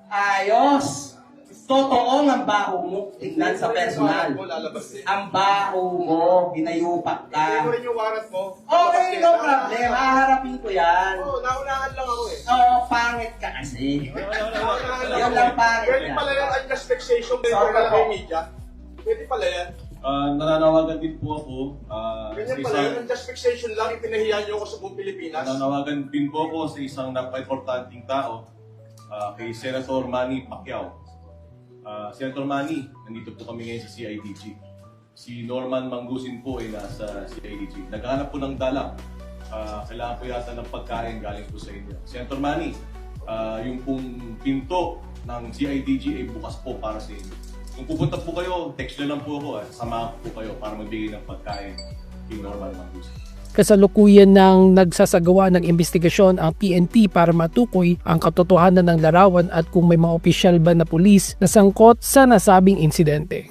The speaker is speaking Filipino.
Ayos! Totoo ang baho mo, tignan sa personal. Ang baho mo, binayupak ka. Hindi mo rin yung warrant mo. Okay, no problem. Haharapin ko yan. Oo, naunahan lang ako eh. Oo, pangit ka kasi. Yun lang pangit Pwede yan. pala yan unjust vexation dito Sorry pala po. kay media. Pwede pala yan. Nananawagan din po ako. Ganyan pala yan, unjust vexation lang, ipinahiya niyo ako sa buong Pilipinas. Nananawagan din po ako sa isang napaka-importanting tao, kay Senator Manny Pacquiao. Senator Manny, nandito po kami ngayon sa CIDG. Si Norman Mangusin po ay nasa CIDG. Naghahanap po ng dala. Kailangan po yata ng pagkain galing po sa inyo. Senator Manny, yung pong pinto ng CIDG ay bukas po para sa inyo. Kung pupunta po kayo, text nyo lang po ako. Samahan po kayo para magbigay ng pagkain kay Norman Mangusin. Kasalukuyan ng nagsasagawa ng investigasyon ang PNP para matukoy ang katotohanan ng larawan at kung may mga opisyal ba na pulis na sangkot sa nasabing insidente.